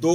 2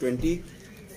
20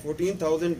14,000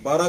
12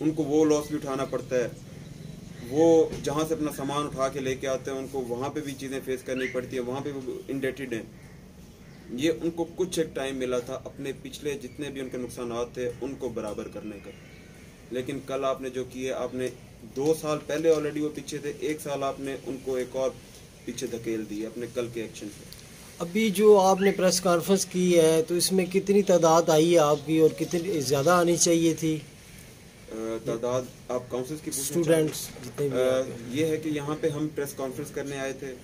ان کو وہ لاس بھی اٹھانا پڑتا ہے، وہ جہاں سے اپنا سامان اٹھا کے لے کے آتے ہیں ان کو وہاں پہ بھی چیزیں فیس کرنی پڑتی ہیں، وہاں پہ وہ انڈیٹڈ ہیں. یہ ان کو کچھ ایک ٹائم ملا تھا اپنے پچھلے جتنے بھی ان کے نقصانات تھے ان کو برابر کرنے کا، لیکن کل آپ نے جو کیے، آپ نے 2 سال پہلے آلریڈی وہ پیچھے تھے، 1 سال آپ نے ان کو ایک اور پیچھے دھکیل دی اپنے کل کے ایکشن سے. ابھی جو آپ نے پریس کانفرنس کی ہے تو اس میں کتنی تعداد آئی ہے آپ کی، اور کتنی زیادہ آنی چاہیے تھی تعداد آپ کاؤنسلز کی اسٹوڈنٹس جتنے بھی؟ یہ ہے کہ یہاں پہ ہم پریس کانفرنس کرنے آئے تھے،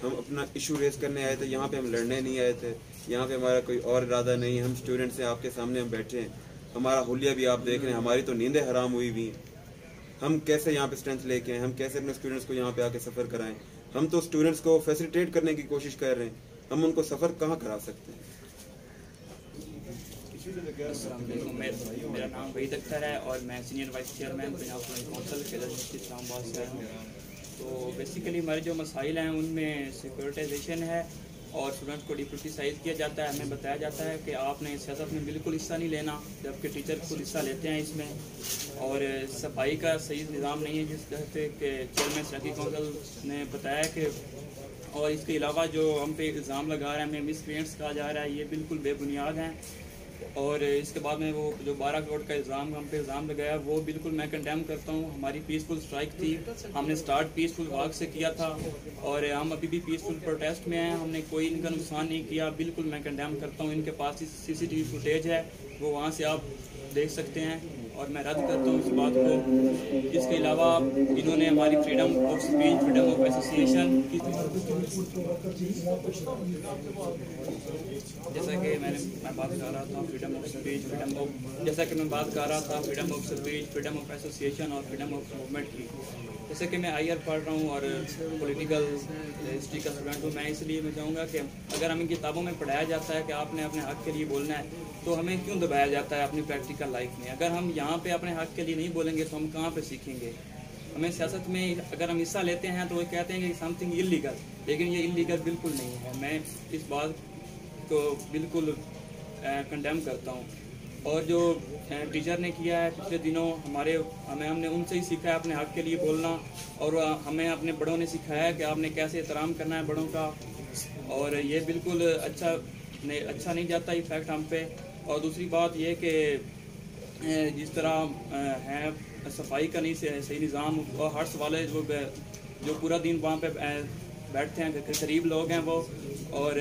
ہم اپنا ایشو ریز کرنے آئے تھے، یہاں پہ ہم لڑنے نہیں آئے تھے، یہاں پہ ہمارا کوئی اور ارادہ نہیں. ہم اسٹوڈنٹ سے آپ کے سامنے ہم بیٹھے ہیں، ہمارا حلیہ بھی آپ دیکھ رہے ہیں، ہماری تو نیندیں حرام ہوئی ہوئی ہیں. ہم کیسے یہاں پہ اسٹرینتھ لے کے آئیں، ہم کیسے اپنے اسٹوڈنٹس کو یہاں پہ آ کے سفر کرائیں. ہم تو اسٹوڈنٹس کو فیسیلیٹیٹ کرنے کی کوشش کر رہے ہیں، ہم ان کو سفر کہاں کرا سکتے ہیں. السلام علیکم، میرا نام وحید اختر ہے اور میں senior vice chairman Punjab student council کے اسلام آباد سے آیا ہوں. تو بیسیکلی ہمارے جو مسائل ہیں ان میں سیکورٹائزیشن ہے اور اسٹوڈنٹ کو ڈیپوٹیسائز کیا جاتا ہے. ہمیں بتایا جاتا ہے کہ آپ نے سیاست میں بالکل حصہ نہیں لینا، جبکہ ٹیچر خود حصہ لیتے ہیں اس میں. اور صفائی کا صحیح نظام نہیں ہے جس طرح سے کہ چیئرمین سرکی کونسل نے بتایا کہ، اور اس کے علاوہ جو ہم پہ الزام لگا رہے ہیں، ہمیں مس کریئنٹس کہا جا رہا ہے، یہ بالکل بے بنیاد ہیں. اور اس کے بعد میں وہ جو 12 کروڑ کا ہم پہ الزام لگایا وہ بالکل میں کنڈیم کرتا ہوں. ہماری پیسفل اسٹرائک تھی، ہم نے سٹارٹ پیسفل واک سے کیا تھا اور ہم ابھی بھی پیسفل پروٹیسٹ میں ہیں. ہم نے کوئی ان کا نقصان نہیں کیا، بالکل میں کنڈیم کرتا ہوں. ان کے پاس CCTV فوٹیج ہے، وہ وہاں سے آپ دیکھ سکتے ہیں اور میں رد کرتا ہوں اس بات کو. اس کے علاوہ انہوں نے ہماری freedom of speech, freedom of association کی، جیسا کہ میں بات کر رہا تھا freedom of speech, freedom of speech, freedom of association اور فریڈم آف موومنٹ کی. جیسے کہ میں IR پڑھ رہا ہوں اور پولیٹیکل ہسٹری کا اسٹوڈنٹ ہوں، میں اس لیے میں چاہوں گا کہ اگر ہمیں کتابوں میں پڑھایا جاتا ہے کہ آپ نے اپنے حق کے لیے بولنا ہے، تو ہمیں کیوں دبایا جاتا ہے اپنی پریکٹیکل لائف میں؟ اگر ہم یہاں پہ اپنے حق کے لیے نہیں بولیں گے تو ہم کہاں پہ سیکھیں گے؟ ہمیں سیاست میں اگر ہم حصہ لیتے ہیں تو وہ کہتے ہیں کہ سم تھنگ انلیگل، لیکن یہ انلیگل بالکل نہیں ہے. میں اس بات کو بالکل کنڈیم کرتا ہوں. اور جو ٹیچر نے کیا ہے پچھلے دنوں ہم نے ان سے ہی سیکھا ہے اپنے حق کے لیے بولنا، اور ہمیں اپنے بڑوں نے سکھایا ہے کہ آپ نے کیسے احترام کرنا ہے بڑوں کا، اور یہ بالکل اچھا نہیں جاتا ایفیکٹ ہم پہ. اور دوسری بات یہ کہ جس طرح ہے صفائی کا نہیں صحیح نظام، اور ہرس والے جو پورا دن وہاں پہ بیٹھتے ہیں، غریب لوگ ہیں وہ، اور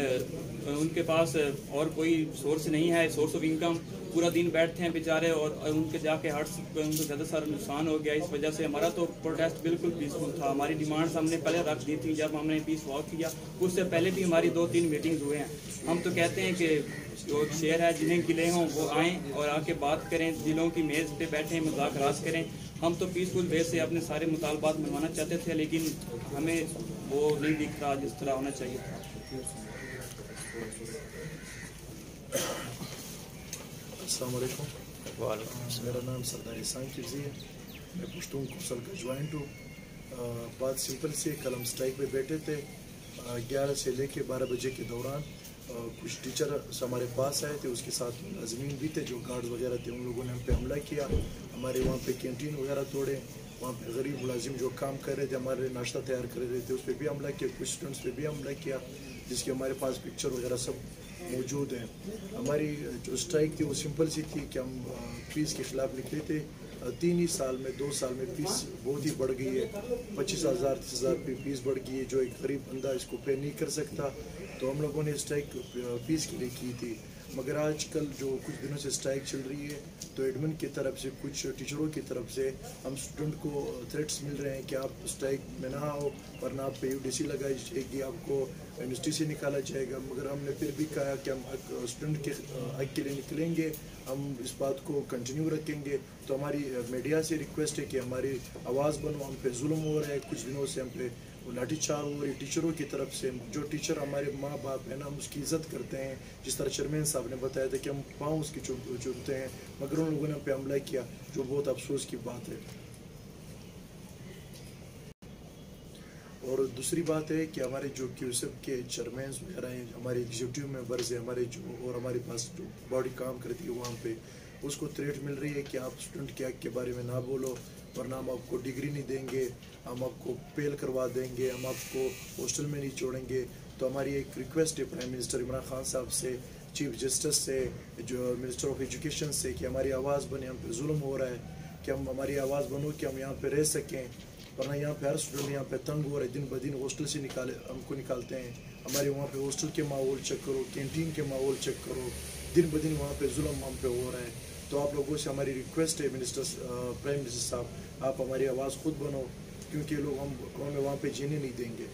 ان کے پاس اور کوئی سورس نہیں ہے، سورس آف انکم، پورا دن بیٹھتے ہیں بیچارے، اور ان کے جا کے ہرٹس ان کو زیادہ سارا نقصان ہو گیا. اس وجہ سے ہمارا تو پروٹیسٹ بالکل پیسفل تھا. ہماری ڈیمانڈس ہم نے پہلے رکھ دی تھی جب ہم نے پیس واک کیا، اس سے پہلے بھی ہماری 2-3 میٹنگز ہوئے ہیں. ہم تو کہتے ہیں کہ جو شہر ہے جنہیں گلے ہوں وہ آئیں اور آ کے بات کریں، دلوں کی میز پہ بیٹھیں، مذاکرات کریں. ہم تو پیسفل وے سے اپنے سارے مطالبات منوانا چاہتے تھے، لیکن ہمیں وہ نہیں دکھ رہا جس طرح ہونا چاہیے تھا. السلام علیکم. میرا نام سردار احسان کرزی ہے، میں پشتون کونسل کا جوائنٹ ہوں. بات سمپل سے، کل ہم اسٹرائک پہ بیٹھے تھے 11 سے لے کے 12 بجے کے دوران. کچھ ٹیچر ہمارے پاس آئے تھے، اس کے ساتھ ملازمین بھی تھے جو گارڈز وغیرہ تھے، ان لوگوں نے ہم پہ حملہ کیا. ہمارے وہاں پہ کینٹین وغیرہ توڑے، وہاں پہ غریب ملازم جو کام کر رہے تھے، ہمارے ناشتہ تیار کر رہے تھے، اس پہ بھی حملہ کیا. کچھ اسٹوڈنٹس پہ بھی حملہ کیا، جس کے ہمارے پاس پکچر وغیرہ سب موجود ہیں. ہماری جو اسٹرائک تھی وہ سمپل سی تھی کہ ہم فیس کے خلاف نکلے تھے. 3 ہی سال میں 2 سال میں فیس بہت ہی بڑھ گئی ہے، 25,000 30,000 پہ فیس بڑھ گئی ہے، جو ایک غریب بندہ اس کو پے نہیں کر سکتا. تو ہم لوگوں نے اسٹرائک فیس کے لیے کی تھی. مگر آج کل جو کچھ دنوں سے اسٹرائک چل رہی ہے تو ایڈمن کی طرف سے، کچھ ٹیچروں کی طرف سے ہم اسٹوڈنٹ کو تھریٹس مل رہے ہیں کہ آپ اسٹرائک میں نہ آؤ ورنہ آپ پہ UDC لگائی جائے گی، آپ کو یونیورسٹی سے نکالا جائے گا. مگر ہم نے پھر بھی کہا کہ ہم اسٹوڈنٹ کے حق کے لیے نکلیں گے، ہم اس بات کو کنٹینیو رکھیں گے. تو ہماری میڈیا سے ریکویسٹ ہے کہ ہماری آواز بنو. ہم پہ ظلم ہو رہا ہے، کچھ دنوں سے ہم پہ لاٹھی چارج ہو رہی ٹیچروں کی طرف سے. جو ٹیچر ہمارے ماں باپ ہیں نا، ہم اس کی عزت کرتے ہیں. جس طرح چیئرمین صاحب نے بتایا تھا کہ ہم پاؤں اس کی چومتے ہیں، مگر ان لوگوں نے ہم پہ حملہ کیا، جو بہت افسوس کی بات ہے. اور دوسری بات ہے کہ ہمارے جو QSF کے چیئرمینس وغیرہ ہیں، ہمارے ایگزیکٹو ممبرز ہیں، ہمارے جو اور ہمارے پاس جو باڈی کام کرتی ہے وہاں پہ اس کو تھریٹ مل رہی ہے کہ آپ اسٹوڈنٹ کے حق کے بارے میں نہ بولو ورنہ ہم آپ کو ڈگری نہیں دیں گے, ہم آپ کو فیل کروا دیں گے, ہم آپ کو ہاسٹل میں نہیں چھوڑیں گے. تو ہماری ایک ریکویسٹ ہے پرائم منسٹر عمران خان صاحب سے, چیف جسٹس سے, جو منسٹر آف ایجوکیشن سے, کہ ہماری آواز بنے, ہم پہ ظلم ہو رہا ہے, کہ ہم ہماری آواز بنو کہ ہم یہاں پہ رہ سکیں, ورنہ یہاں پہ ہر اسٹوڈنٹ یہاں پہ تنگ ہو رہا ہے, دن بدن ہاسٹل سے ہم کو نکالتے ہیں. ہمارے وہاں پہ ہاسٹل کے ماحول چیک کرو, کینٹین کے ماحول چیک کرو, دن بدن وہاں پہ ظلم ہم پہ ہو رہا ہے. تو آپ لوگوں سے ہماری ریکویسٹ ہے پرائم منسٹر صاحب, آپ ہماری آواز خود بنو, کیونکہ لوگ ہم وہاں پہ جینے نہیں دیں گے.